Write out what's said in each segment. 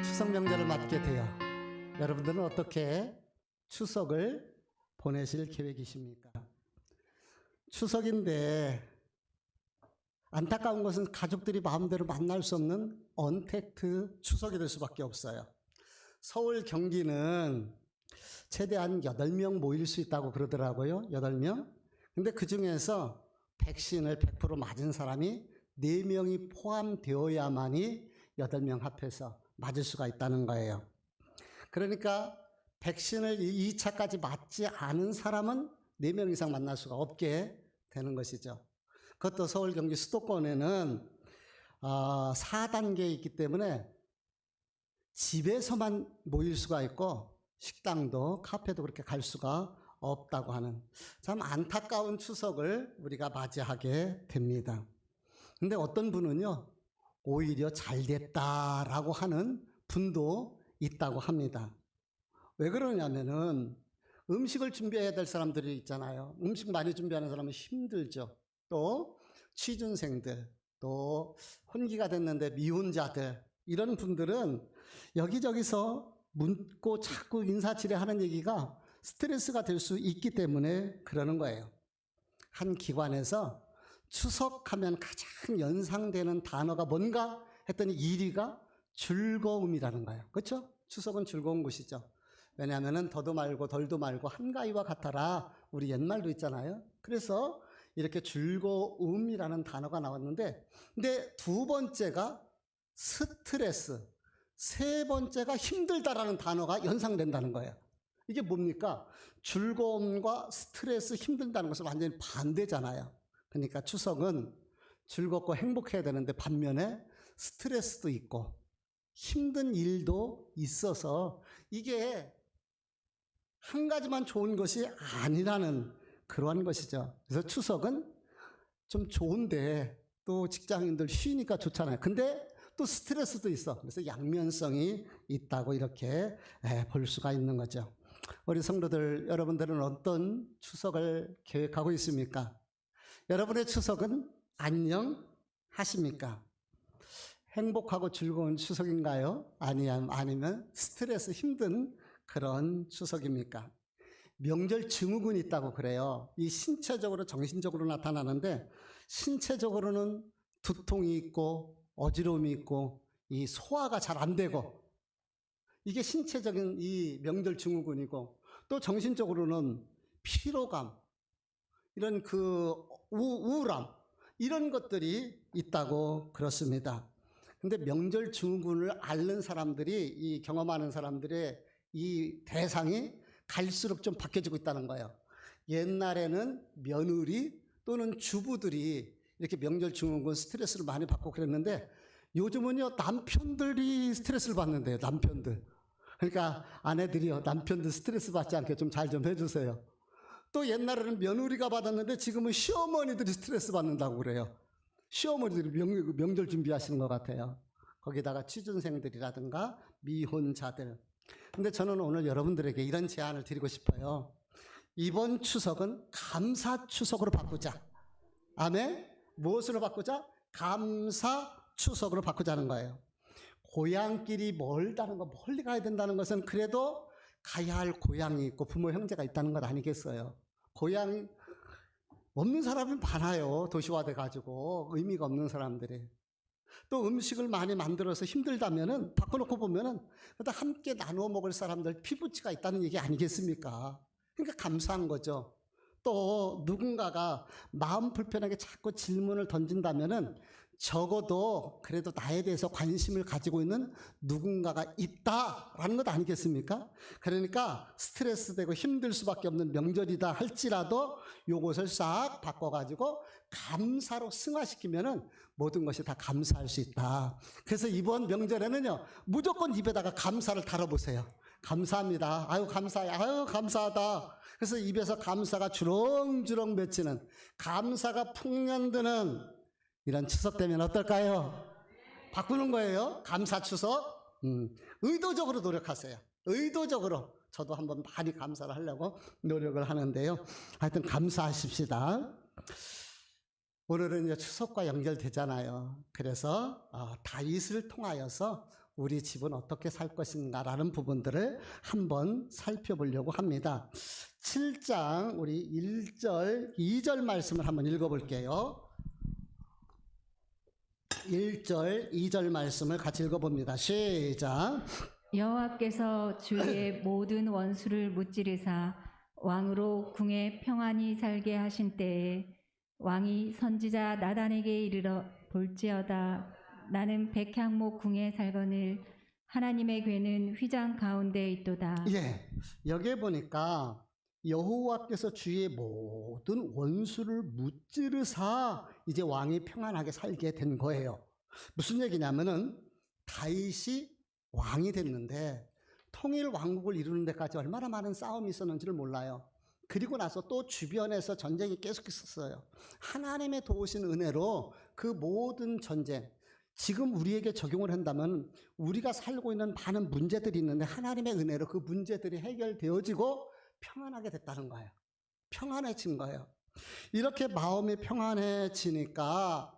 추석 명절을 맞게 되어 여러분들은 어떻게 추석을 보내실 계획이십니까? 추석인데 안타까운 것은 가족들이 마음대로 만날 수 없는 언택트 추석이 될 수밖에 없어요. 서울, 경기는 최대한 8명 모일 수 있다고 그러더라고요. 8명. 근데 그 중에서 백신을 100% 맞은 사람이 4명이 포함되어야만이 8명 합해서 맞을 수가 있다는 거예요. 그러니까 백신을 2차까지 맞지 않은 사람은 4명 이상 만날 수가 없게 되는 것이죠. 그것도 서울, 경기, 수도권에는 4단계에 있기 때문에 집에서만 모일 수가 있고 식당도 카페도 그렇게 갈 수가 없다고 하는 참 안타까운 추석을 우리가 맞이하게 됩니다. 근데 어떤 분은요, 오히려 잘 됐다라고 하는 분도 있다고 합니다. 왜 그러냐면은 음식을 준비해야 될 사람들이 있잖아요. 음식 많이 준비하는 사람은 힘들죠. 또 취준생들, 또 혼기가 됐는데 미혼자들, 이런 분들은 여기저기서 묻고 자꾸 인사치레하는 얘기가 스트레스가 될 수 있기 때문에 그러는 거예요. 한 기관에서 추석하면 가장 연상되는 단어가 뭔가 했더니 1위가 즐거움이라는 거예요. 그렇죠? 추석은 즐거운 것이죠. 왜냐하면 더도 말고 덜도 말고 한가위와 같아라, 우리 옛말도 있잖아요. 그래서 이렇게 즐거움이라는 단어가 나왔는데, 근데 2번째가 스트레스, 3번째가 힘들다라는 단어가 연상된다는 거예요. 이게 뭡니까? 즐거움과 스트레스, 힘들다는 것은 완전히 반대잖아요. 그러니까 추석은 즐겁고 행복해야 되는데 반면에 스트레스도 있고 힘든 일도 있어서 이게 한 가지만 좋은 것이 아니라는 그러한 것이죠. 그래서 추석은 좀 좋은데 또 직장인들 쉬니까 좋잖아요. 근데 또 스트레스도 있어. 그래서 양면성이 있다고 이렇게 볼 수가 있는 거죠. 우리 성도들, 여러분들은 어떤 추석을 계획하고 있습니까? 여러분의 추석은 안녕하십니까? 행복하고 즐거운 추석인가요? 아니면 스트레스, 힘든 그런 추석입니까? 명절 증후군이 있다고 그래요. 이 신체적으로, 정신적으로 나타나는데, 신체적으로는 두통이 있고 어지러움이 있고 이 소화가 잘 안 되고, 이게 신체적인 이 명절 증후군이고, 또 정신적으로는 피로감, 이런 그 우울함, 이런 것들이 있다고 그렇습니다. 근데 명절 증후군을 앓는 사람들이, 이 경험하는 사람들의 이 대상이 갈수록 좀 바뀌어지고 있다는 거예요. 옛날에는 며느리 또는 주부들이 이렇게 명절 증후군 스트레스를 많이 받고 그랬는데, 요즘은요 남편들이 스트레스를 받는데요. 남편들. 그러니까 아내들이요, 남편들 스트레스 받지 않게 좀 잘 좀 해주세요. 또 옛날에는 며느리가 받았는데 지금은 시어머니들이 스트레스 받는다고 그래요. 시어머니들이 명절 준비하시는 것 같아요. 거기다가 취준생들이라든가 미혼자들. 근데 저는 오늘 여러분들에게 이런 제안을 드리고 싶어요. 이번 추석은 감사 추석으로 바꾸자. 아멘? 무엇으로 바꾸자? 감사 추석으로 바꾸자는 거예요. 고향길이 멀다는 거, 멀리 가야 된다는 것은 그래도 가야 할 고향이 있고 부모 형제가 있다는 것 아니겠어요? 고향 없는 사람이 많아요. 도시화돼 가지고 의미가 없는 사람들이. 또 음식을 많이 만들어서 힘들다면은 바꿔놓고 보면은 그래도 함께 나누어 먹을 사람들, 피부치가 있다는 얘기 아니겠습니까? 그러니까 감사한 거죠. 또 누군가가 마음 불편하게 자꾸 질문을 던진다면은 적어도 그래도 나에 대해서 관심을 가지고 있는 누군가가 있다라는 것 아니겠습니까? 그러니까 스트레스 되고 힘들 수밖에 없는 명절이다 할지라도 요것을 싹 바꿔가지고 감사로 승화시키면은 모든 것이 다 감사할 수 있다. 그래서 이번 명절에는요, 무조건 입에다가 감사를 달아보세요. 감사합니다. 아유 감사해. 아유 감사하다. 그래서 입에서 감사가 주렁주렁 맺히는, 감사가 풍년드는 이런 추석 되면 어떨까요? 바꾸는 거예요. 감사 추석. 의도적으로 노력하세요. 의도적으로. 저도 한번 많이 감사를 하려고 노력을 하는데요. 하여튼 감사하십시다. 오늘은 이제 추석과 연결되잖아요. 그래서 다윗을 통하여서 우리 집은 어떻게 살 것인가라는 부분들을 한번 살펴보려고 합니다. 7장 우리 1절, 2절 말씀을 한번 읽어볼게요. 1절, 2절 말씀을 같이 읽어봅니다. 시작. 여호와께서 주의 모든 원수를 무찌르사 왕으로 궁에 평안히 살게 하신 때에 왕이 선지자 나단에게 이르러 볼지어다 나는 백향목 궁에 살거늘 하나님의 궤는 휘장 가운데 있도다. 예, 여기에 보니까 여호와께서 주의 모든 원수를 무찌르사 이제 왕이 평안하게 살게 된 거예요. 무슨 얘기냐면은 다윗이 왕이 됐는데 통일 왕국을 이루는 데까지 얼마나 많은 싸움이 있었는지를 몰라요. 그리고 나서 또 주변에서 전쟁이 계속 있었어요. 하나님의 도우신 은혜로 그 모든 전쟁, 지금 우리에게 적용을 한다면 우리가 살고 있는 많은 문제들이 있는데 하나님의 은혜로 그 문제들이 해결되어지고 평안하게 됐다는 거예요. 평안해진 거예요. 이렇게 마음이 평안해지니까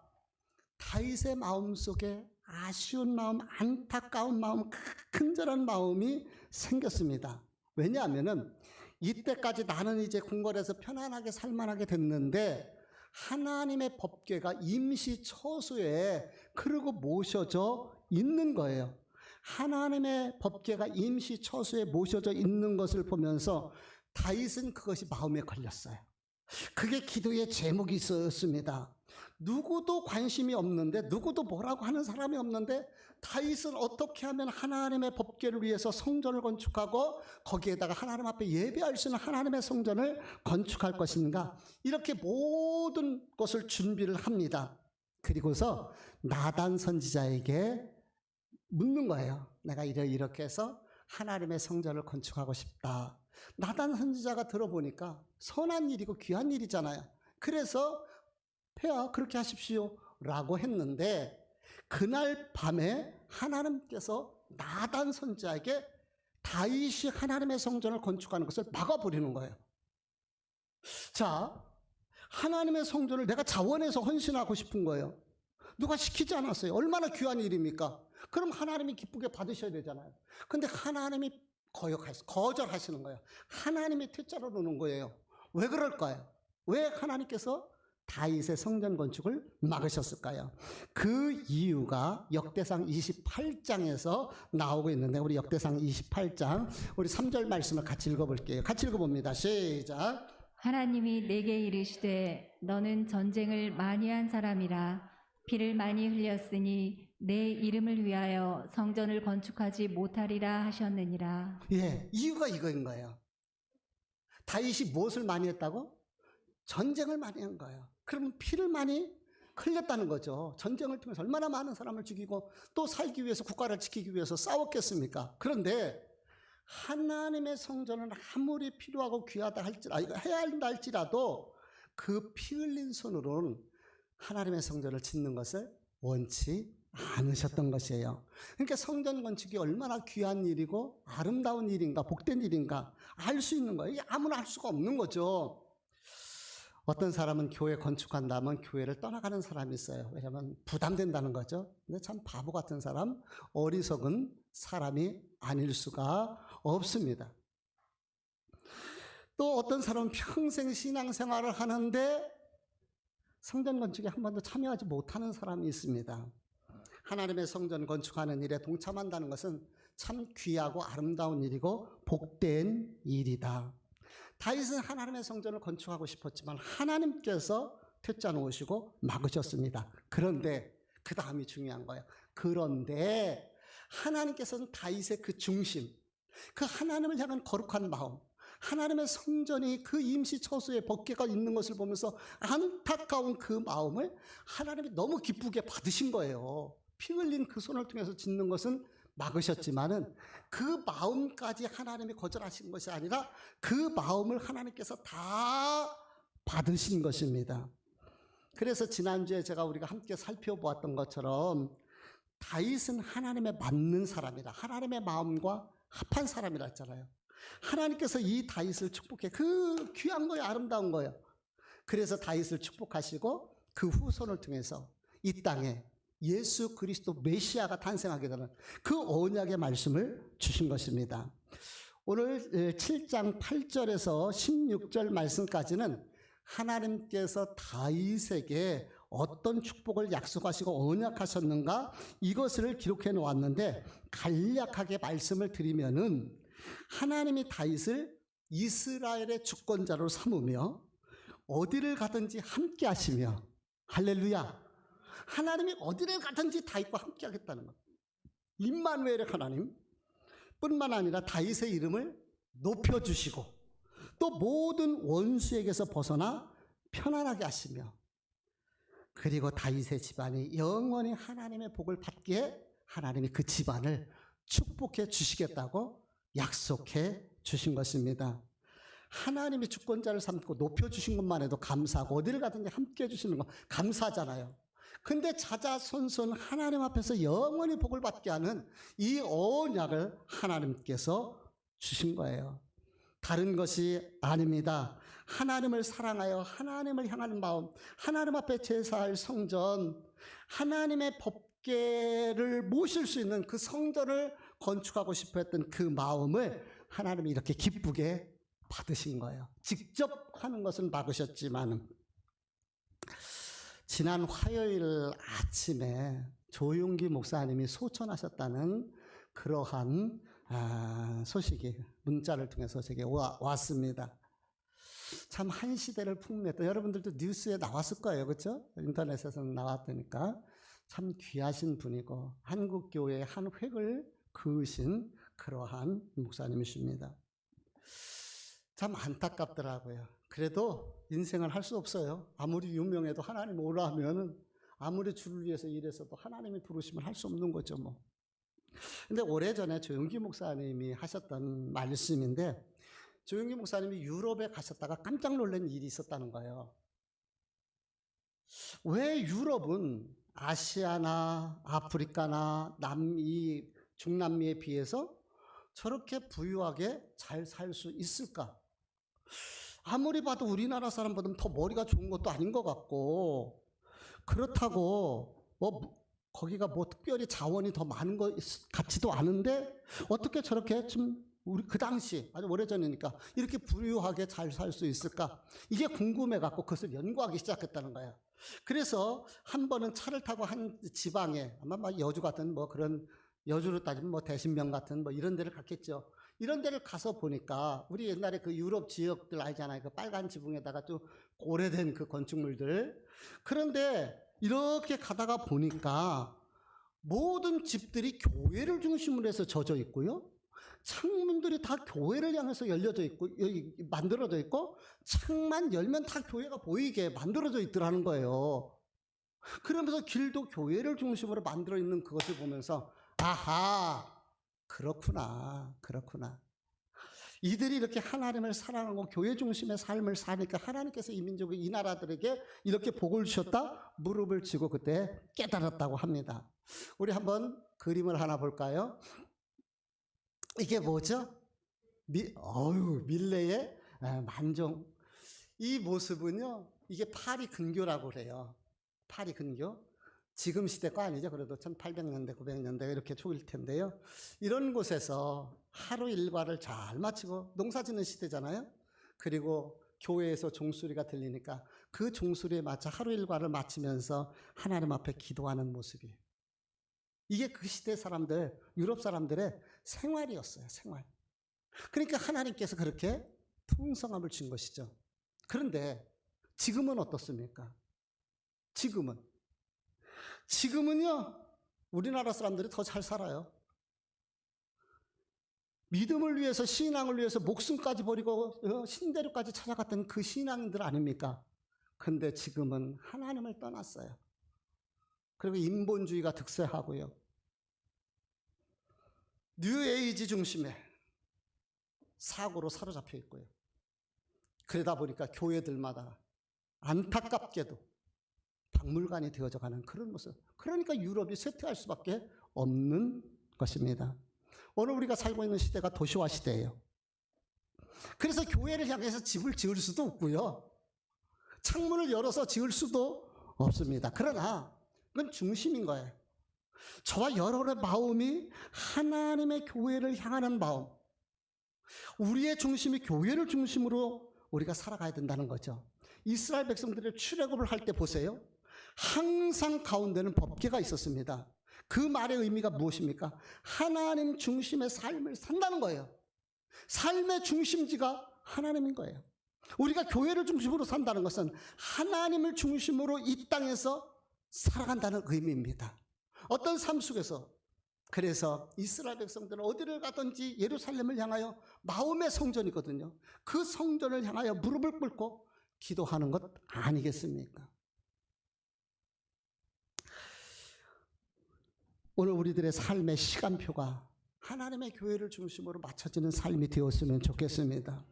다윗의 마음속에 아쉬운 마음, 안타까운 마음, 큰절한 마음이 생겼습니다. 왜냐하면은 이때까지 나는 이제 궁궐에서 편안하게 살만하게 됐는데 하나님의 법궤가 임시 처소에 그러고 모셔져 있는 거예요. 하나님의 법궤가 임시 처소에 모셔져 있는 것을 보면서 다윗은 그것이 마음에 걸렸어요. 그게 기도의 제목이 있었습니다. 누구도 관심이 없는데, 누구도 뭐라고 하는 사람이 없는데 다윗은 어떻게 하면 하나님의 법궤를 위해서 성전을 건축하고 거기에다가 하나님 앞에 예배할 수 있는 하나님의 성전을 건축할 것인가, 이렇게 모든 것을 준비를 합니다. 그리고서 나단 선지자에게 묻는 거예요. 내가 이렇게 해서 하나님의 성전을 건축하고 싶다. 나단 선지자가 들어보니까 선한 일이고 귀한 일이잖아요. 그래서 폐하 그렇게 하십시오 라고 했는데 그날 밤에 하나님께서 나단 선지자에게 다윗이 하나님의 성전을 건축하는 것을 막아버리는 거예요. 자, 하나님의 성전을 내가 자원해서 헌신하고 싶은 거예요. 누가 시키지 않았어요. 얼마나 귀한 일입니까? 그럼 하나님이 기쁘게 받으셔야 되잖아요. 근데 하나님이 거절하시는 거예요. 하나님이 퇴짜로 놓는 거예요. 왜 그럴까요? 왜 하나님께서 다윗의 성전 건축을 막으셨을까요? 그 이유가 역대상 28장에서 나오고 있는데 우리 역대상 28장 우리 3절 말씀을 같이 읽어볼게요. 같이 읽어봅니다. 시작. 하나님이 내게 이르시되 너는 전쟁을 많이 한 사람이라 피를 많이 흘렸으니 내 이름을 위하여 성전을 건축하지 못하리라 하셨느니라. 예, 이유가 이거인 거예요. 다윗이 무엇을 많이 했다고? 전쟁을 많이 한 거예요. 그러면 피를 많이 흘렸다는 거죠. 전쟁을 통해서 얼마나 많은 사람을 죽이고 또 살기 위해서, 국가를 지키기 위해서 싸웠겠습니까? 그런데 하나님의 성전은 아무리 필요하고 귀하다 해야 한다 할지라도 그 피 흘린 손으로는 하나님의 성전을 짓는 것을 원치 않으셨던 것이에요. 그러니까 성전 건축이 얼마나 귀한 일이고 아름다운 일인가, 복된 일인가 알 수 있는 거예요. 아무나 알 수가 없는 거죠. 어떤 사람은 교회 건축한다면 교회를 떠나가는 사람이 있어요. 왜냐하면 부담된다는 거죠. 근데 참 바보 같은 사람, 어리석은 사람이 아닐 수가 없습니다. 또 어떤 사람은 평생 신앙생활을 하는데 성전 건축에 한 번도 참여하지 못하는 사람이 있습니다. 하나님의 성전 건축하는 일에 동참한다는 것은 참 귀하고 아름다운 일이고 복된 일이다. 다윗은 하나님의 성전을 건축하고 싶었지만 하나님께서 퇴짜 놓으시고 막으셨습니다. 그런데 그 다음이 중요한 거예요. 그런데 하나님께서는 다윗의 그 중심, 그 하나님을 향한 거룩한 마음, 하나님의 성전이 그 임시 처소에 법궤가 있는 것을 보면서 안타까운 그 마음을 하나님이 너무 기쁘게 받으신 거예요. 피 흘린 그 손을 통해서 짓는 것은 막으셨지만은 그 마음까지 하나님이 거절하신 것이 아니라 그 마음을 하나님께서 다 받으신 것입니다. 그래서 지난주에 우리가 함께 살펴보았던 것처럼 다윗은 하나님의 맞는 사람이라, 하나님의 마음과 합한 사람이라 했잖아요. 하나님께서 이 다윗을 축복해. 그 귀한 거예요. 아름다운 거예요. 그래서 다윗을 축복하시고 그 후손을 통해서 이 땅에 예수 그리스도 메시아가 탄생하게 되는 그 언약의 말씀을 주신 것입니다. 오늘 7장 8절에서 16절 말씀까지는 하나님께서 다윗에게 어떤 축복을 약속하시고 언약하셨는가 이것을 기록해 놓았는데, 간략하게 말씀을 드리면은 하나님이 다윗을 이스라엘의 주권자로 삼으며 어디를 가든지 함께 하시며, 할렐루야, 하나님이 어디를 가든지 다윗과 함께 하겠다는 것. 임마누엘의 하나님 뿐만 아니라 다윗의 이름을 높여주시고 또 모든 원수에게서 벗어나 편안하게 하시며, 그리고 다윗의 집안이 영원히 하나님의 복을 받기에 하나님이 그 집안을 축복해 주시겠다고 약속해 주신 것입니다. 하나님이 주권자를 삼고 높여주신 것만 해도 감사하고 어디를 가든지 함께 해주시는 거 감사하잖아요. 근데 자자손손 하나님 앞에서 영원히 복을 받게 하는 이 언약을 하나님께서 주신 거예요. 다른 것이 아닙니다. 하나님을 사랑하여 하나님을 향하는 마음, 하나님 앞에 제사할 성전, 하나님의 법궤를 모실 수 있는 그 성전을 건축하고 싶어 했던 그 마음을 하나님이 이렇게 기쁘게 받으신 거예요. 직접 하는 것은 막으셨지만, 지난 화요일 아침에 조용기 목사님이 소천하셨다는 그러한 소식이 문자를 통해서 제게 왔습니다. 참 한 시대를 풍미했던, 여러분들도 뉴스에 나왔을 거예요. 그렇죠? 인터넷에서는 나왔다니까. 참 귀하신 분이고 한국교회의 한 획을 그으신 그러한 목사님이십니다. 참 안타깝더라고요. 그래도 인생을 할 수 없어요. 아무리 유명해도 하나님 오라 하면은, 아무리 주를 위해서 일해서도 하나님이 부르시면 할 수 없는 거죠 뭐. 근데 오래전에 조용기 목사님이 하셨던 말씀인데, 조용기 목사님이 유럽에 가셨다가 깜짝 놀란 일이 있었다는 거예요. 왜 유럽은 아시아나 아프리카나 남미, 중남미에 비해서 저렇게 부유하게 잘 살 수 있을까? 아무리 봐도 우리나라 사람보다 더 머리가 좋은 것도 아닌 것 같고, 그렇다고 거기가 특별히 자원이 더 많은 것 같지도 않은데 어떻게 저렇게 좀 우리 그 당시 아주 오래전이니까 이렇게 부유하게 잘 살 수 있을까? 이게 궁금해 갖고 그것을 연구하기 시작했다는 거예요. 그래서 한 번은 차를 타고 한 지방에, 아마 막 여주 같은 그런, 여주로 따지면 대신면 같은 이런 데를 갔겠죠. 이런 데를 가서 보니까 우리 옛날에 그 유럽 지역들 알잖아요. 그 빨간 지붕에다가 또 오래된 그 건축물들. 그런데 이렇게 가다가 보니까 모든 집들이 교회를 중심으로 해서 져져 있고요. 창문들이 다 교회를 향해서 열려져 있고, 만들어져 있고, 창만 열면 다 교회가 보이게 만들어져 있더라는 거예요. 그러면서 길도 교회를 중심으로 만들어 있는 그것을 보면서, 아하, 그렇구나. 이들이 이렇게 하나님을 사랑하고 교회 중심의 삶을 사니까 하나님께서 이 민족의 이 나라들에게 이렇게 복을 주셨다? 무릎을 치고 그때 깨달았다고 합니다. 우리 한번 그림을 하나 볼까요? 이게 뭐죠? 밀레의 만종. 이 모습은요, 이게 파리 근교라고 그래요. 파리 근교. 지금 시대 거 아니죠. 그래도 1800년대, 900년대 이렇게 초일 텐데요. 이런 곳에서 하루 일과를 잘 마치고, 농사 짓는 시대잖아요. 그리고 교회에서 종소리가 들리니까 그 종소리에 맞춰 하루 일과를 마치면서 하나님 앞에 기도하는 모습이에요. 이게 그 시대 사람들, 유럽 사람들의 생활이었어요. 생활. 그러니까 하나님께서 그렇게 풍성함을 준 것이죠. 그런데 지금은 어떻습니까? 지금은요, 우리나라 사람들이 더 잘 살아요. 믿음을 위해서, 신앙을 위해서 목숨까지 버리고 신대륙까지 찾아갔던 그 신앙인들 아닙니까? 근데 지금은 하나님을 떠났어요. 그리고 인본주의가 득세하고요. 뉴에이지 중심의 사고로 사로잡혀 있고요. 그러다 보니까 교회들마다 안타깝게도 박물관이 되어져 가는 그런 모습. 그러니까 유럽이 쇠퇴할 수밖에 없는 것입니다. 오늘 우리가 살고 있는 시대가 도시화 시대예요. 그래서 교회를 향해서 집을 지을 수도 없고요. 창문을 열어서 지을 수도 없습니다. 그러나 그건 중심인 거예요. 저와 여러분의 마음이 하나님의 교회를 향하는 마음, 우리의 중심이 교회를 중심으로 우리가 살아가야 된다는 거죠. 이스라엘 백성들의 출애굽을 할 때 보세요. 항상 가운데는 법궤가 있었습니다. 그 말의 의미가 무엇입니까? 하나님 중심의 삶을 산다는 거예요. 삶의 중심지가 하나님인 거예요. 우리가 교회를 중심으로 산다는 것은 하나님을 중심으로 이 땅에서 살아간다는 의미입니다. 어떤 삶 속에서, 그래서 이스라엘 백성들은 어디를 가든지 예루살렘을 향하여 마음의 성전이거든요. 그 성전을 향하여 무릎을 꿇고 기도하는 것 아니겠습니까? 오늘 우리들의 삶의 시간표가 하나님의 교회를 중심으로 맞춰지는 삶이 되었으면 좋겠습니다.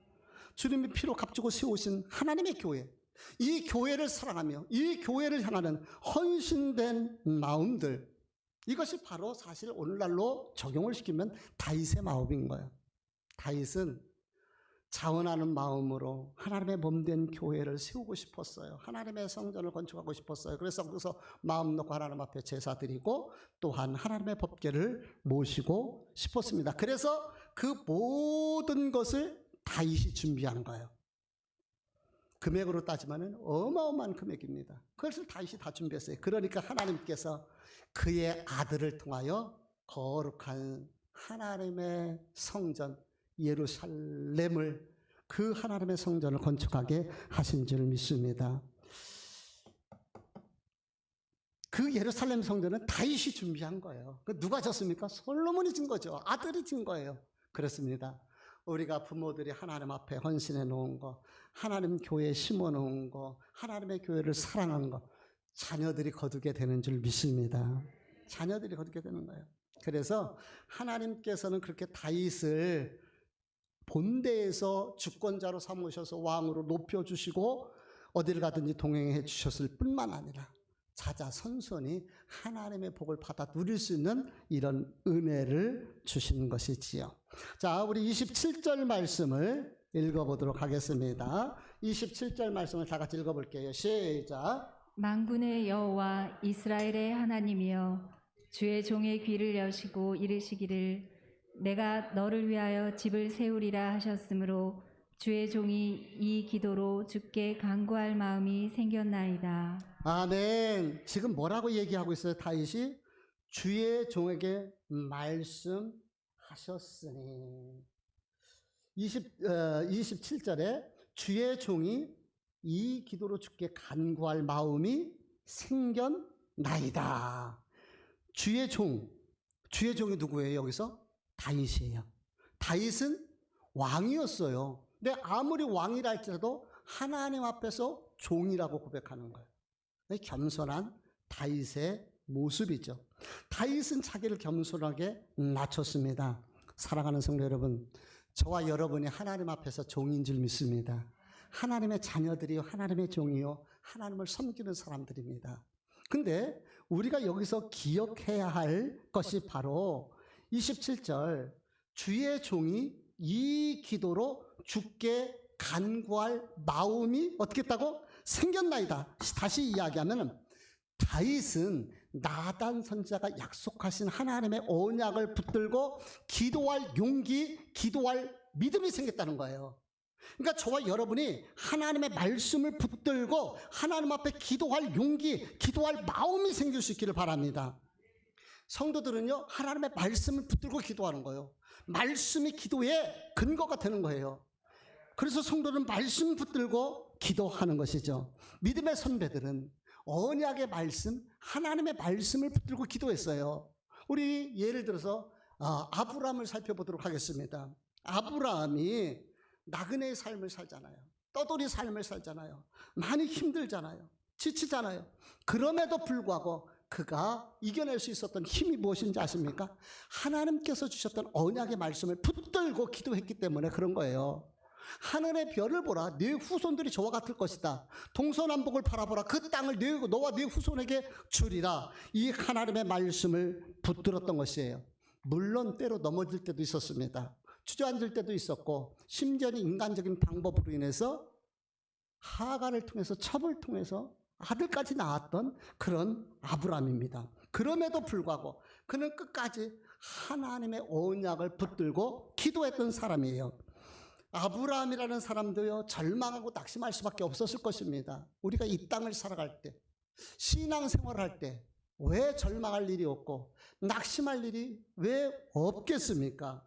주님이 피로 값주고 세우신 하나님의 교회, 이 교회를 사랑하며 이 교회를 향하는 헌신된 마음들, 이것이 바로 사실 오늘날로 적용을 시키면 다윗의 마음인 거예요. 다윗은 자원하는 마음으로 하나님의 몸된 교회를 세우고 싶었어요. 하나님의 성전을 건축하고 싶었어요. 그래서 거기서 마음 놓고 하나님 앞에 제사 드리고 또한 하나님의 법궤를 모시고 싶었습니다. 그래서 그 모든 것을 다윗이 준비한 거예요. 금액으로 따지면 어마어마한 금액입니다. 그것을 다윗이 다 준비했어요. 그러니까 하나님께서 그의 아들을 통하여 거룩한 하나님의 성전 예루살렘을, 그 하나님의 성전을 건축하게 하신 줄 믿습니다. 그 예루살렘 성전은 다윗이 준비한 거예요. 누가 졌습니까? 솔로몬이 진 거죠. 아들이 진 거예요. 그렇습니다. 우리가 부모들이 하나님 앞에 헌신해 놓은 거, 하나님 교회에 심어 놓은 거, 하나님의 교회를 사랑한 거, 자녀들이 거두게 되는 줄 믿습니다. 자녀들이 거두게 되는 거예요. 그래서 하나님께서는 그렇게 다윗을 본대에서 주권자로 삼으셔서 왕으로 높여주시고 어디를 가든지 동행해 주셨을 뿐만 아니라 자자손손이 하나님의 복을 받아 누릴 수 있는 이런 은혜를 주신 것이지요. 자, 우리 27절 말씀을 읽어보도록 하겠습니다. 27절 말씀을 다 같이 읽어볼게요. 시작. 만군의 여호와 이스라엘의 하나님이여, 주의 종의 귀를 여시고 이르시기를 내가 너를 위하여 집을 세우리라 하셨으므로 주의 종이 이 기도로 주께 간구할 마음이 생겼나이다. 아멘. 지금 뭐라고 얘기하고 있어요? 다윗이 주의 종에게 말씀하셨으니. 27절에 주의 종이 이 기도로 주께 간구할 마음이 생겼나이다. 주의 종이 누구예요? 여기서 다윗이에요. 다윗은 왕이었어요. 근데 아무리 왕이라 할지라도 하나님 앞에서 종이라고 고백하는 거예요. 겸손한 다윗의 모습이죠. 다윗은 자기를 겸손하게 낮췄습니다. 사랑하는 성도 여러분, 저와 여러분이 하나님 앞에서 종인 줄 믿습니다. 하나님의 자녀들이요, 하나님의 종이요, 하나님을 섬기는 사람들입니다. 근데 우리가 여기서 기억해야 할 것이 바로 27절, 주의 종이 이 기도로 주께 간구할 마음이 어떻게 했다고? 생겼나이다. 다시 이야기하면 다윗은 나단 선지자가 약속하신 하나님의 언약을 붙들고 기도할 용기, 기도할 믿음이 생겼다는 거예요. 그러니까 저와 여러분이 하나님의 말씀을 붙들고 하나님 앞에 기도할 용기, 기도할 마음이 생길 수 있기를 바랍니다. 성도들은요, 하나님의 말씀을 붙들고 기도하는 거예요. 말씀이 기도의 근거가 되는 거예요. 그래서 성도는 말씀 붙들고 기도하는 것이죠. 믿음의 선배들은 언약의 말씀, 하나님의 말씀을 붙들고 기도했어요. 우리 예를 들어서 아브라함을 살펴보도록 하겠습니다. 아브라함이 나그네의 삶을 살잖아요. 떠돌이 삶을 살잖아요. 많이 힘들잖아요. 지치잖아요. 그럼에도 불구하고 그가 이겨낼 수 있었던 힘이 무엇인지 아십니까? 하나님께서 주셨던 언약의 말씀을 붙들고 기도했기 때문에 그런 거예요. 하늘의 별을 보라, 네 후손들이 저와 같을 것이다. 동서남북을 바라보라, 그 땅을 너와 네 후손에게 주리라. 이 하나님의 말씀을 붙들었던 것이에요. 물론 때로 넘어질 때도 있었습니다. 주저앉을 때도 있었고, 심지어는 인간적인 방법으로 인해서 하가를 통해서, 첩을 통해서 아들까지 낳았던 그런 아브라함입니다. 그럼에도 불구하고 그는 끝까지 하나님의 언약을 붙들고 기도했던 사람이에요. 아브라함이라는 사람도요, 절망하고 낙심할 수밖에 없었을 것입니다. 우리가 이 땅을 살아갈 때, 신앙생활할 때 왜 절망할 일이 없고 낙심할 일이 왜 없겠습니까?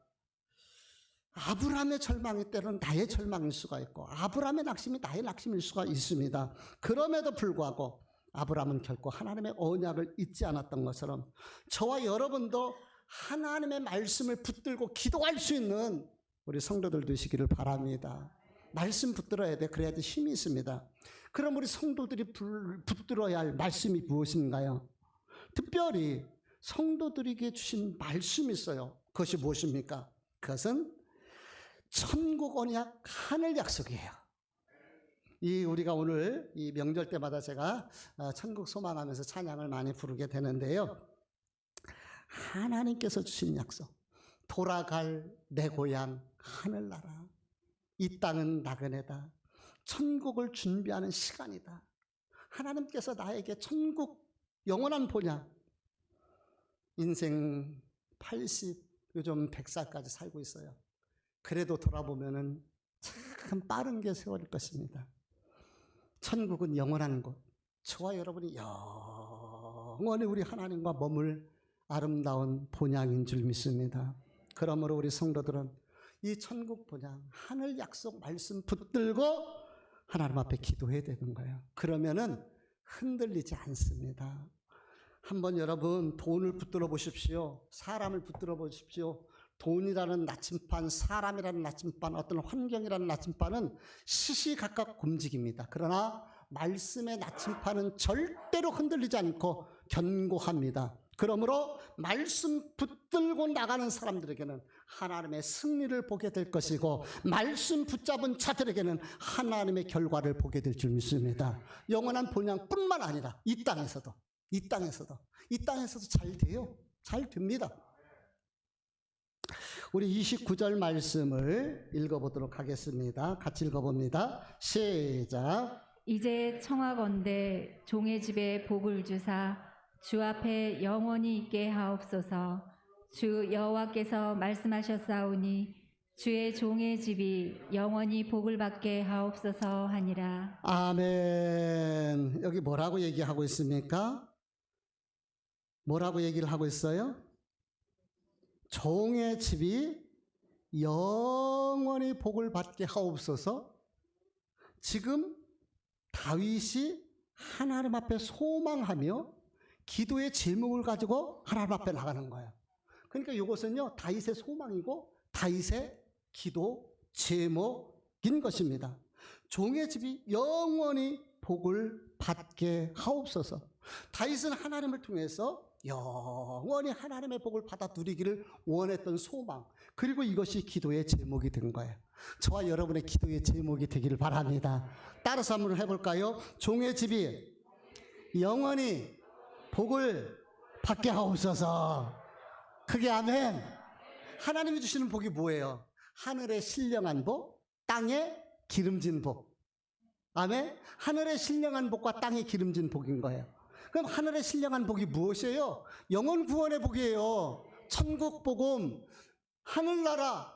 아브라함의 절망이 때로는 나의 절망일 수가 있고 아브라함의 낙심이 나의 낙심일 수가 있습니다. 그럼에도 불구하고 아브라함은 결코 하나님의 언약을 잊지 않았던 것처럼 저와 여러분도 하나님의 말씀을 붙들고 기도할 수 있는 우리 성도들 되시기를 바랍니다. 말씀 붙들어야 돼. 그래야지 힘이 있습니다. 그럼 우리 성도들이 붙들어야 할 말씀이 무엇인가요? 특별히 성도들에게 주신 말씀이 있어요. 그것이 무엇입니까? 그것은 천국 언약 하늘 약속이에요. 이 우리가 오늘 이 명절 때마다 제가 천국 소망하면서 찬양을 많이 부르게 되는데요. 하나님께서 주신 약속. 돌아갈 내 고향 하늘나라. 이 땅은 나그네다. 천국을 준비하는 시간이다. 하나님께서 나에게 천국 영원한 본향. 인생 80, 요즘 100살까지 살고 있어요. 그래도 돌아보면은 참 빠른 게 세월일 것입니다. 천국은 영원한 곳. 저와 여러분이 영원히 우리 하나님과 머물 아름다운 본향인 줄 믿습니다. 그러므로 우리 성도들은 이 천국 본향, 하늘 약속 말씀 붙들고 하나님 앞에 기도해야 되는 거예요. 그러면은 흔들리지 않습니다. 한번 여러분 돈을 붙들어 보십시오. 사람을 붙들어 보십시오. 돈이라는 나침반, 사람이라는 나침반, 어떤 환경이라는 나침반은 시시각각 움직입니다. 그러나 말씀의 나침반은 절대로 흔들리지 않고 견고합니다. 그러므로 말씀 붙들고 나가는 사람들에게는 하나님의 승리를 보게 될 것이고 말씀 붙잡은 자들에게는 하나님의 결과를 보게 될 줄 믿습니다. 영원한 본향뿐만 아니라 이 땅에서도 잘 돼요. 잘 됩니다. 우리 29절 말씀을 읽어보도록 하겠습니다. 같이 읽어봅니다. 시작. 이제 청하건대 종의 집에 복을 주사 주 앞에 영원히 있게 하옵소서. 주 여호와께서 말씀하셨사오니 주의 종의 집이 영원히 복을 받게 하옵소서 하니라. 아멘. 여기 뭐라고 얘기하고 있습니까? 뭐라고 얘기를 하고 있어요? 종의 집이 영원히 복을 받게 하옵소서. 지금 다윗이 하나님 앞에 소망하며 기도의 제목을 가지고 하나님 앞에 나가는 거예요. 그러니까 이것은요, 다윗의 소망이고 다윗의 기도 제목인 것입니다. 종의 집이 영원히 복을 받게 하옵소서. 다윗은 하나님을 통해서 영원히 하나님의 복을 받아 누리기를 원했던 소망, 그리고 이것이 기도의 제목이 된 거예요. 저와 여러분의 기도의 제목이 되기를 바랍니다. 따라서 한번 해볼까요? 종의 집이 영원히 복을 받게 하옵소서. 크게 아멘. 하나님이 주시는 복이 뭐예요? 하늘의 신령한 복, 땅의 기름진 복. 아멘. 하늘의 신령한 복과 땅의 기름진 복인 거예요. 그럼 하늘의 신령한 복이 무엇이에요? 영혼 구원의 복이에요. 천국 복음, 하늘나라,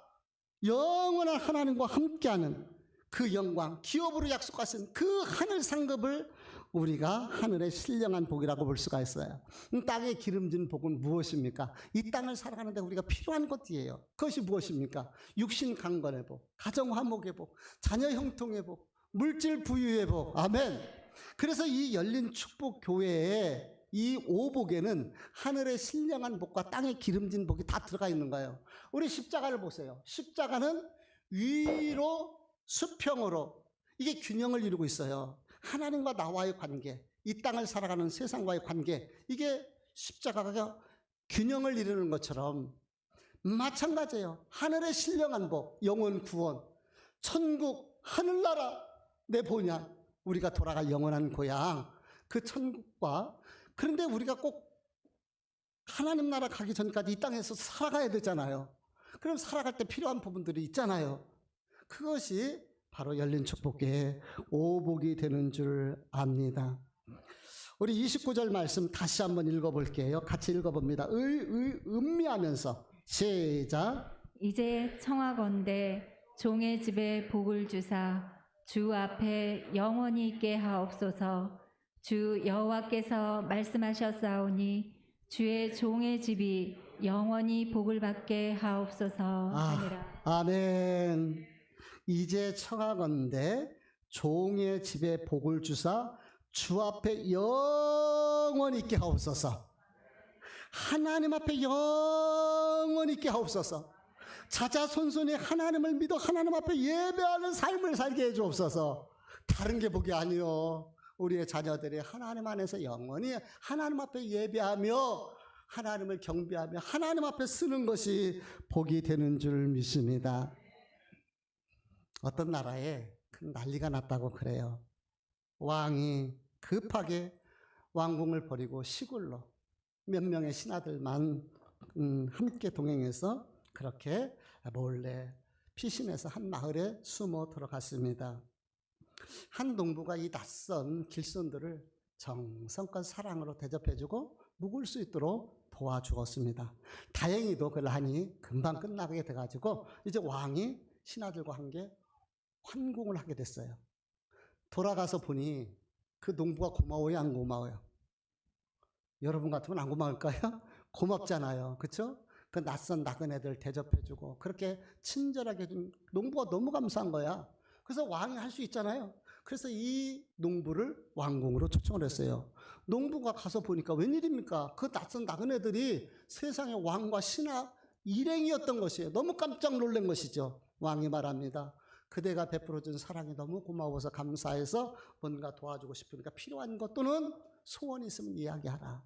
영원한 하나님과 함께하는 그 영광, 기업으로 약속하신 그 하늘 상급을 우리가 하늘의 신령한 복이라고 볼 수가 있어요. 땅의 기름진 복은 무엇입니까? 이 땅을 살아가는데 우리가 필요한 것이에요. 그것이 무엇입니까? 육신 강건의 복, 가정 화목의 복, 자녀 형통의 복, 물질 부유의 복. 아멘. 그래서 이 열린 축복 교회에 이 오복에는 하늘의 신령한 복과 땅의 기름진 복이 다 들어가 있는 거예요. 우리 십자가를 보세요. 십자가는 위로 수평으로 이게 균형을 이루고 있어요. 하나님과 나와의 관계, 이 땅을 살아가는 세상과의 관계, 이게 십자가가 균형을 이루는 것처럼 마찬가지예요. 하늘의 신령한 복, 영원 구원, 천국, 하늘나라, 내 본향, 우리가 돌아갈 영원한 고향, 그 천국과, 그런데 우리가 꼭 하나님 나라 가기 전까지 이 땅에서 살아가야 되잖아요. 그럼 살아갈 때 필요한 부분들이 있잖아요. 그것이 바로 열린 축복의 오복이 되는 줄 압니다. 우리 29절 말씀 다시 한번 읽어볼게요. 같이 읽어봅니다. 음미하면서 시작. 이제 청하건대 종의 집에 복을 주사 주 앞에 영원히 있게 하옵소서. 주 여호와께서 말씀하셨사오니 주의 종의 집이 영원히 복을 받게 하옵소서 하니라. 아멘. 이제 청하건대 종의 집에 복을 주사 주 앞에 영원히 있게 하옵소서. 하나님 앞에 영원히 있게 하옵소서. 자자손손이 하나님을 믿어 하나님 앞에 예배하는 삶을 살게 해주옵소서. 다른 게 복이 아니요. 우리의 자녀들이 하나님 안에서 영원히 하나님 앞에 예배하며 하나님을 경배하며 하나님 앞에 쓰는 것이 복이 되는 줄 믿습니다. 어떤 나라에 큰 난리가 났다고 그래요. 왕이 급하게 왕궁을 버리고 시골로 몇 명의 신하들만 함께 동행해서 그렇게 몰래 피신해서 한 마을에 숨어 들어갔습니다. 한 농부가 이 낯선 길손들을 정성껏 사랑으로 대접해주고 묵을 수 있도록 도와주었습니다. 다행히도 그걸 하니 금방 끝나게 돼가지고 이제 왕이 신하들과 함께 환공을 하게 됐어요. 돌아가서 보니 그 농부가 고마워요, 안 고마워요? 여러분 같으면 안 고마울까요? 고맙잖아요. 그렇죠? 그 낯선 나그네들 대접해주고 그렇게 친절하게 해준 농부가 너무 감사한 거야. 그래서 왕이 할 수 있잖아요. 그래서 이 농부를 왕궁으로 초청을 했어요. 농부가 가서 보니까 웬일입니까? 그 낯선 나그네들이 세상의 왕과 신하 일행이었던 것이에요. 너무 깜짝 놀란 것이죠. 왕이 말합니다. 그대가 베풀어준 사랑이 너무 고마워서 감사해서 뭔가 도와주고 싶으니까 필요한 것 또는 소원이 있으면 이야기하라.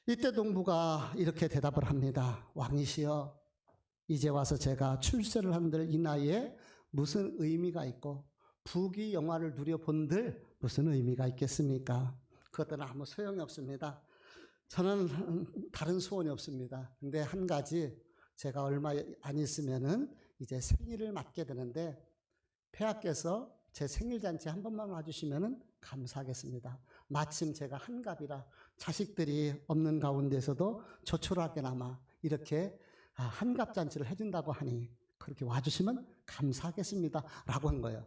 이때 농부가 이렇게 대답을 합니다. 왕이시여, 이제 와서 제가 출세를 한들 이 나이에 무슨 의미가 있고 부귀 영화를 누려본들 무슨 의미가 있겠습니까? 그것들은 아무 소용이 없습니다. 저는 다른 소원이 없습니다. 근데 한 가지, 제가 얼마 안 있으면은 이제 생일을 맞게 되는데 폐하께서 제 생일잔치 한 번만 와주시면은 감사하겠습니다. 마침 제가 한갑이라 자식들이 없는 가운데서도 조촐하게나마 이렇게 한갑잔치를 해준다고 하니 그렇게 와주시면 감사하겠습니다 라고 한 거예요.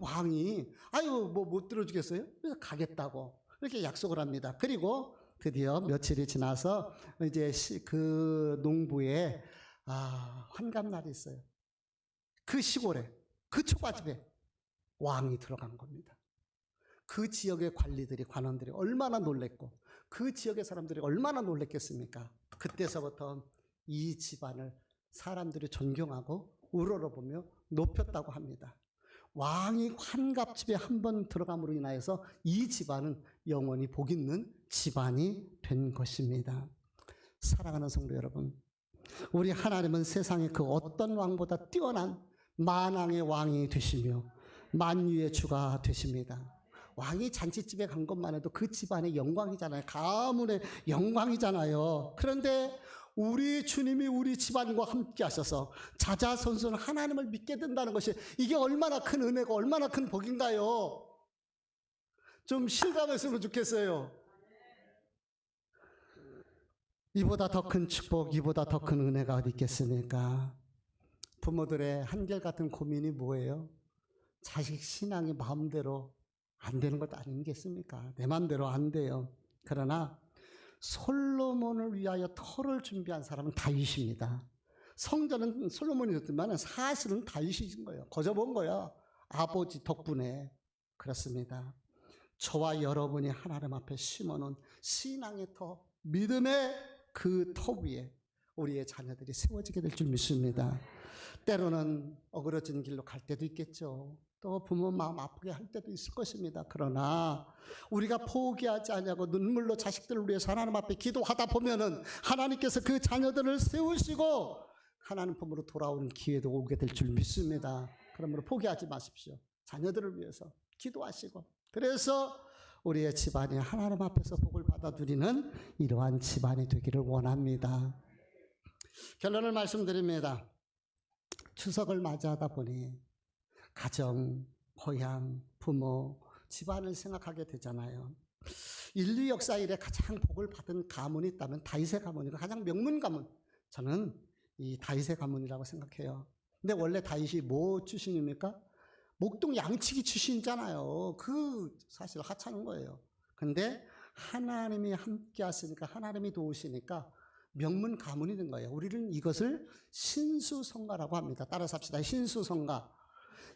왕이 아유 뭐 못 들어주겠어요? 그래서 가겠다고 이렇게 약속을 합니다. 그리고 드디어 며칠이 지나서 이제 그 농부의 환갑날이 있어요. 그 시골에 그 초가집에 왕이 들어간 겁니다. 그 지역의 관리들이 관원들이 얼마나 놀랬고 그 지역의 사람들이 얼마나 놀랬겠습니까? 그때서부터 이 집안을 사람들이 존경하고 우러러보며 높였다고 합니다. 왕이 환갑집에 한 번 들어감으로 인하여서 이 집안은 영원히 복 있는 집안이 된 것입니다. 사랑하는 성도 여러분, 우리 하나님은 세상의 그 어떤 왕보다 뛰어난 만왕의 왕이 되시며 만유의 주가 되십니다. 왕이 잔치집에 간 것만 해도 그 집안의 영광이잖아요. 가문의 영광이잖아요. 그런데 우리 주님이 우리 집안과 함께 하셔서 자자손손 하나님을 믿게 된다는 것이 이게 얼마나 큰 은혜고 얼마나 큰 복인가요? 좀 실감했으면 좋겠어요. 이보다 더 큰 축복, 이보다 더 큰 은혜가 어디 있겠습니까? 부모들의 한결같은 고민이 뭐예요? 자식 신앙이 마음대로 안 되는 것도 아니겠습니까? 내 마음대로 안 돼요. 그러나 솔로몬을 위하여 터를 준비한 사람은 다윗입니다. 성전은 솔로몬이 줬지만 사실은 다윗이신 거예요. 거저본 거야. 아버지 덕분에. 그렇습니다. 저와 여러분이 하나님 앞에 심어놓은 신앙의 터, 믿음의 그 터 위에 우리의 자녀들이 세워지게 될 줄 믿습니다. 때로는 어그러진 길로 갈 때도 있겠죠. 또 부모 마음 아프게 할 때도 있을 것입니다. 그러나 우리가 포기하지 않냐고 눈물로 자식들을 위해서 하나님 앞에 기도하다 보면은 하나님께서 그 자녀들을 세우시고 하나님 품으로 돌아오는 기회도 오게 될 줄 믿습니다. 그러므로 포기하지 마십시오. 자녀들을 위해서 기도하시고 그래서 우리의 집안이 하나님 앞에서 복을 받아 누리는 이러한 집안이 되기를 원합니다. 결론을 말씀드립니다. 추석을 맞이하다 보니 가정, 고향, 부모, 집안을 생각하게 되잖아요. 인류 역사 이래 가장 복을 받은 가문이 있다면 다윗의 가문이고 가장 명문 가문. 저는 이 다윗의 가문이라고 생각해요. 근데 원래 다윗이 뭐 출신입니까? 목동 양치기 출신이잖아요. 그 사실 하찮은 거예요. 근데 하나님이 함께 하시니까 하나님이 도우시니까 명문 가문이 된 거예요. 우리는 이것을 신수성가라고 합니다. 따라서 합시다. 신수성가.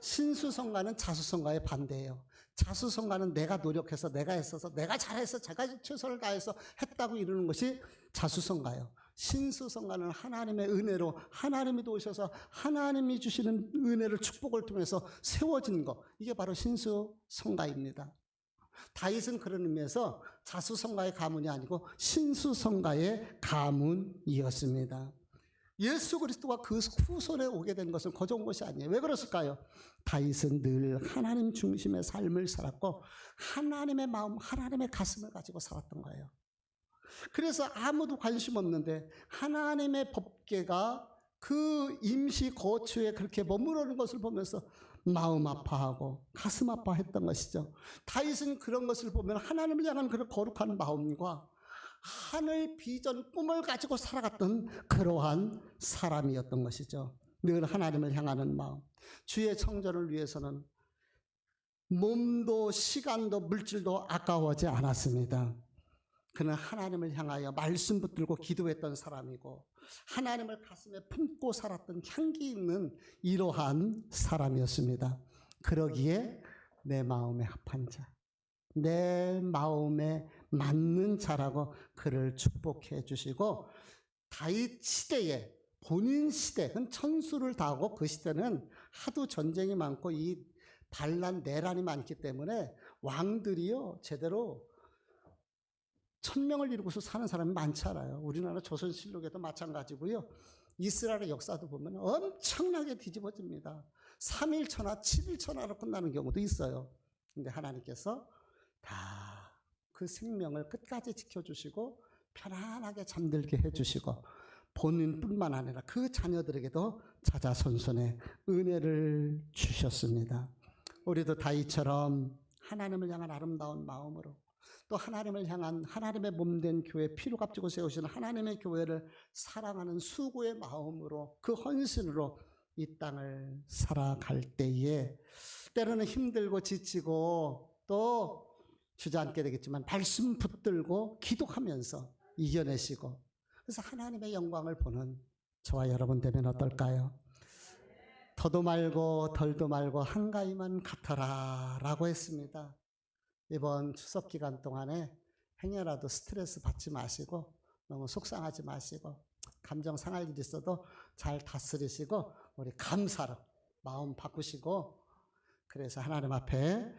신수성가는 자수성가의 반대예요. 자수성가는 내가 노력해서 내가 했어서 내가 잘해서 제가 최선을 다해서 했다고 이러는 것이 자수성가예요. 신수성가는 하나님의 은혜로 하나님이 도우셔서 하나님이 주시는 은혜를 축복을 통해서 세워지는 것. 이게 바로 신수성가입니다. 다윗은 그런 의미에서 자수성가의 가문이 아니고 신수성가의 가문이었습니다. 예수 그리스도가 그 후손에 오게 된 것은 거저온 것이 아니에요. 왜 그랬을까요? 다윗은 늘 하나님 중심의 삶을 살았고 하나님의 마음, 하나님의 가슴을 가지고 살았던 거예요. 그래서 아무도 관심 없는데 하나님의 법궤가 그 임시 거처에 그렇게 머무르는 것을 보면서 마음 아파하고 가슴 아파했던 것이죠. 다윗은 그런 것을 보면 하나님을 향한 그런 거룩한 마음과 하늘 비전 꿈을 가지고 살아갔던 그러한 사람이었던 것이죠. 늘 하나님을 향하는 마음. 주의 성전을 위해서는 몸도 시간도 물질도 아까워하지 않았습니다. 그는 하나님을 향하여 말씀 붙들고 기도했던 사람이고 하나님을 가슴에 품고 살았던 향기 있는 이러한 사람이었습니다. 그러기에 내 마음에 합한 자, 내 마음에 맞는 자라고 그를 축복해 주시고 다윗 시대에 본인 시대는 천수를 다하고 그 시대는 하도 전쟁이 많고 이 반란 내란이 많기 때문에 왕들이요 제대로 1000명을 이루고서 사는 사람이 많지 않아요. 우리나라 조선실록에도 마찬가지고요. 이스라엘의 역사도 보면 엄청나게 뒤집어집니다. 3일 천하, 7일 천하로 끝나는 경우도 있어요. 근데 하나님께서 다 그 생명을 끝까지 지켜주시고 편안하게 잠들게 해주시고 본인뿐만 아니라 그 자녀들에게도 자자손손의 은혜를 주셨습니다. 우리도 다윗처럼 하나님을 향한 아름다운 마음으로 또 하나님을 향한 하나님의 몸된 교회 피로 값지고 세우시는 하나님의 교회를 사랑하는 수고의 마음으로 그 헌신으로 이 땅을 살아갈 때에 때로는 힘들고 지치고 또 주저앉게 되겠지만 말씀 붙들고 기도하면서 이겨내시고 그래서 하나님의 영광을 보는 저와 여러분 되면 어떨까요? 더도 말고 덜도 말고 한가위만 같아라 라고 했습니다. 이번 추석 기간 동안에 행여라도 스트레스 받지 마시고 너무 속상하지 마시고 감정 상할 일이 있어도 잘 다스리시고 우리 감사로 마음 바꾸시고 그래서 하나님 앞에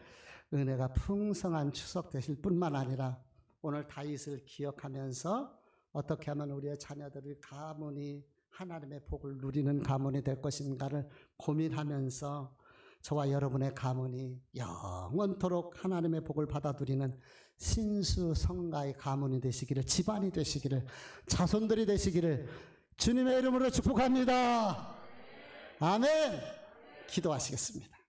은혜가 풍성한 추석 되실 뿐만 아니라 오늘 다윗을 기억하면서 어떻게 하면 우리의 자녀들의 가문이 하나님의 복을 누리는 가문이 될 것인가를 고민하면서 저와 여러분의 가문이 영원토록 하나님의 복을 받아 누리는 신수성가의 가문이 되시기를, 집안이 되시기를, 자손들이 되시기를 주님의 이름으로 축복합니다. 아멘. 기도하시겠습니다.